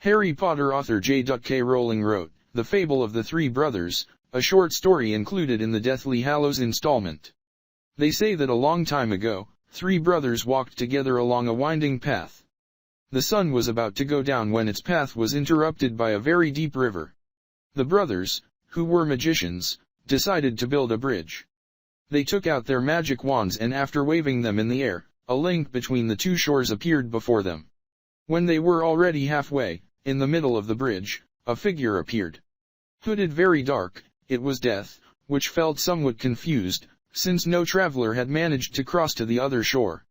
Harry Potter author J.K. Rowling wrote, The Fable of the Three Brothers, a short story included in the Deathly Hallows installment. They say that a long time ago, three brothers walked together along a winding path. The sun was about to go down when its path was interrupted by a very deep river. The brothers, who were magicians, decided to build a bridge. They took out their magic wands and after waving them in the air, a link between the two shores appeared before them. When they were already halfway, in the middle of the bridge, a figure appeared. Hooded very dark, it was Death, which felt somewhat confused, since no traveler had managed to cross to the other shore.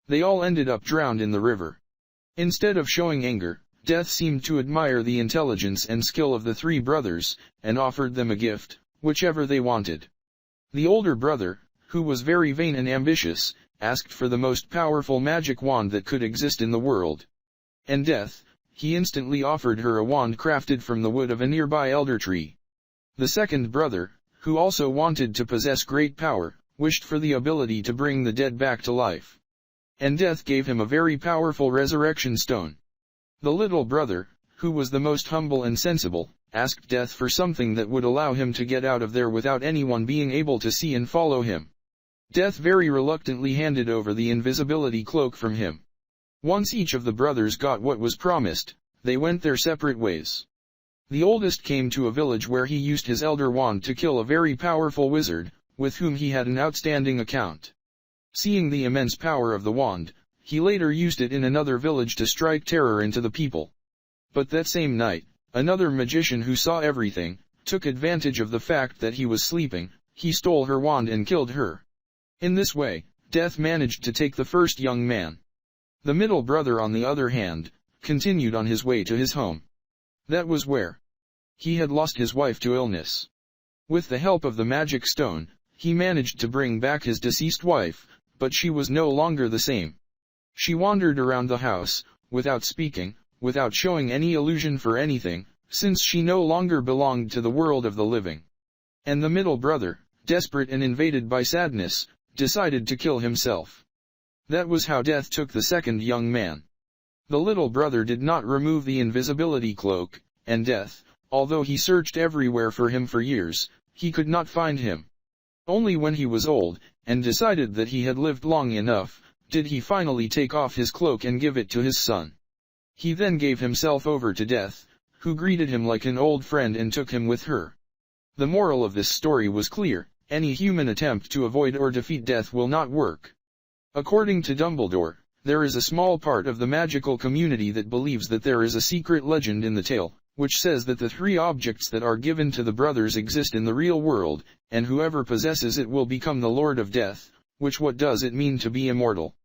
They all ended up drowned in the river. Instead of showing anger, Death seemed to admire the intelligence and skill of the three brothers, and offered them a gift, whichever they wanted. The older brother, who was very vain and ambitious, asked for the most powerful magic wand that could exist in the world. And Death, he instantly offered her a wand crafted from the wood of a nearby elder tree. The second brother, who also wanted to possess great power, wished for the ability to bring the dead back to life. And Death gave him a very powerful resurrection stone. The little brother, who was the most humble and sensible, asked Death for something that would allow him to get out of there without anyone being able to see and follow him. Death very reluctantly handed over the invisibility cloak from him. Once each of the brothers got what was promised, they went their separate ways. The oldest came to a village where he used his elder wand to kill a very powerful wizard, with whom he had an outstanding account. Seeing the immense power of the wand, he later used it in another village to strike terror into the people. But that same night, another magician who saw everything, took advantage of the fact that he was sleeping. He stole her wand and killed her. In this way, Death managed to take the first young man. The middle brother, on the other hand, continued on his way to his home. That was where he had lost his wife to illness. With the help of the magic stone, he managed to bring back his deceased wife, but she was no longer the same. She wandered around the house, without speaking, without showing any illusion for anything, since she no longer belonged to the world of the living. And the middle brother, desperate and invaded by sadness, decided to kill himself. That was how Death took the second young man. The little brother did not remove the invisibility cloak, and Death, although he searched everywhere for him for years, he could not find him. Only when he was old, and decided that he had lived long enough, did he finally take off his cloak and give it to his son. He then gave himself over to Death, who greeted him like an old friend and took him with her. The moral of this story was clear: any human attempt to avoid or defeat death will not work. According to Dumbledore, there is a small part of the magical community that believes that there is a secret legend in the tale, which says that the three objects that are given to the brothers exist in the real world, and whoever possesses it will become the Lord of Death, which what does it mean to be immortal?